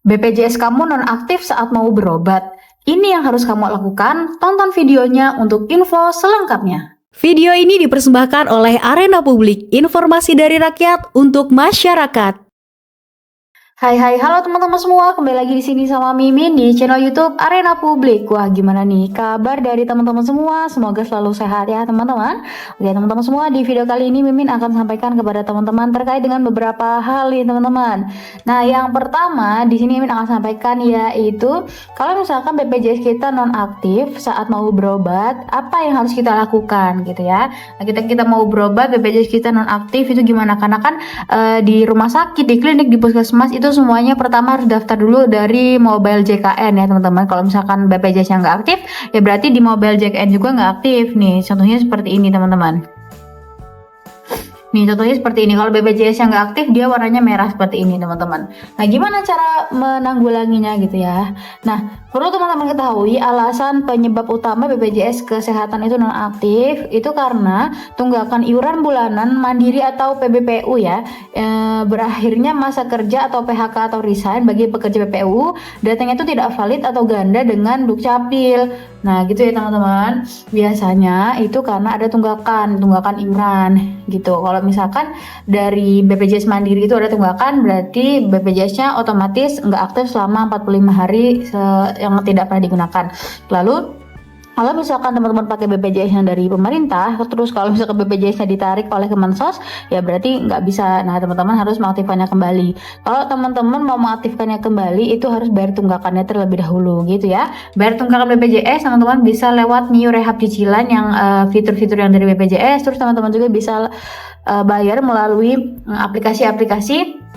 BPJS kamu nonaktif saat mau berobat. Ini yang harus kamu lakukan, tonton videonya untuk info selengkapnya. Video ini dipersembahkan oleh Arena Publik, informasi dari rakyat untuk masyarakat. Hai, halo teman-teman semua, kembali lagi di sini sama Mimin di channel YouTube Arena Publik. Wah, gimana nih kabar dari teman-teman semua? Semoga selalu sehat ya teman-teman. Oke teman-teman semua, di video kali ini Mimin akan sampaikan kepada teman-teman terkait dengan beberapa hal nih teman-teman. Nah, yang pertama di sini Mimin akan sampaikan yaitu kalau misalkan BPJS kita nonaktif saat mau berobat, apa yang harus kita lakukan gitu ya? Nah, kita mau berobat, BPJS kita nonaktif itu gimana? Karena kan di rumah sakit, di klinik, di puskesmas itu semuanya pertama harus daftar dulu dari mobile JKN ya teman-teman. Kalau misalkan BPJS-nya nggak aktif, ya berarti di mobile JKN juga nggak aktif nih. Contohnya seperti ini teman-teman. Nih contohnya seperti ini, kalau BPJS yang nggak aktif dia warnanya merah seperti ini teman-teman. Nah gimana cara menanggulanginya gitu ya. Nah perlu teman-teman ketahui alasan penyebab utama BPJS kesehatan itu non aktif itu karena tunggakan iuran bulanan mandiri atau PBPU ya, berakhirnya masa kerja atau PHK atau resign bagi pekerja PPU, datanya itu tidak valid atau ganda dengan Dukcapil. Nah gitu ya teman-teman, biasanya itu karena ada tunggakan iuran gitu. Kalau misalkan dari BPJS Mandiri itu ada tunggakan, berarti BPJS-nya otomatis nggak aktif selama 45 hari yang tidak pernah digunakan. Lalu kalau misalkan teman-teman pakai BPJS yang dari pemerintah, terus kalau misalkan BPJS-nya ditarik oleh Kemensos, ya berarti nggak bisa. Nah, teman-teman harus mengaktifkannya kembali. Kalau teman-teman mau mengaktifkannya kembali, itu harus bayar tunggakannya terlebih dahulu, gitu ya. Bayar tunggakan BPJS, teman-teman bisa lewat New Rehab Cicilan yang fitur-fitur yang dari BPJS. Terus teman-teman juga bisa bayar melalui aplikasi-aplikasi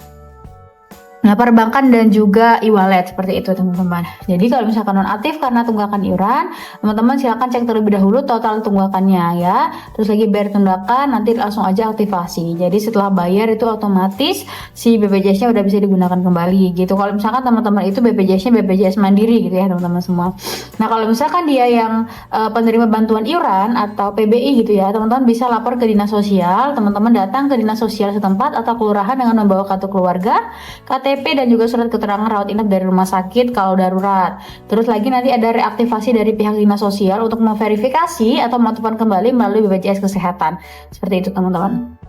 perbankan dan juga e-wallet seperti itu teman-teman. Jadi kalau misalkan nonaktif karena tunggakan iuran, teman-teman silakan cek terlebih dahulu total tunggakannya ya. Terus lagi bayar tunggakan, nanti langsung aja aktivasi. Jadi setelah bayar itu otomatis si BPJS-nya udah bisa digunakan kembali gitu. Kalau misalkan teman-teman itu BPJS-nya BPJS Mandiri gitu ya teman-teman semua. Nah kalau misalkan dia yang penerima bantuan iuran atau PBI gitu ya, teman-teman bisa lapor ke dinas sosial. Teman-teman datang ke dinas sosial setempat atau kelurahan dengan membawa kartu keluarga, KTP dan juga surat keterangan rawat inap dari rumah sakit kalau darurat. Terus lagi nanti ada reaktivasi dari pihak dinas sosial untuk memverifikasi atau mengaktifkan kembali melalui BPJS Kesehatan. Seperti itu teman-teman.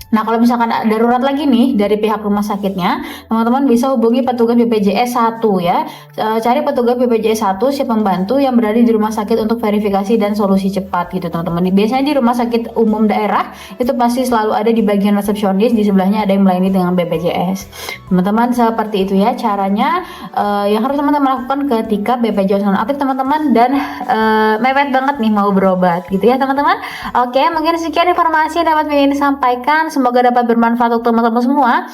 Nah kalau misalkan darurat lagi nih dari pihak rumah sakitnya, teman-teman bisa hubungi petugas BPJS 1 ya. Cari petugas BPJS 1 si pembantu yang berada di rumah sakit untuk verifikasi dan solusi cepat gitu teman-teman. Biasanya di rumah sakit umum daerah itu pasti selalu ada di bagian resepsionis, di sebelahnya ada yang melayani dengan BPJS. Teman-teman seperti itu ya caranya yang harus teman-teman lakukan ketika BPJS non-aktif teman-teman dan mepet banget nih mau berobat gitu ya teman-teman. Oke, mungkin sekian informasi yang dapat Mimin sampaikan. Semoga dapat bermanfaat untuk teman-teman semua.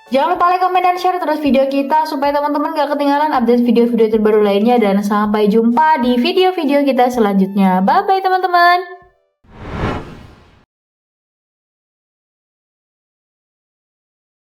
Jangan lupa like, komen, dan share terus video kita supaya teman-teman gak ketinggalan update video-video terbaru lainnya. Dan sampai jumpa di video-video kita selanjutnya. Bye-bye teman-teman.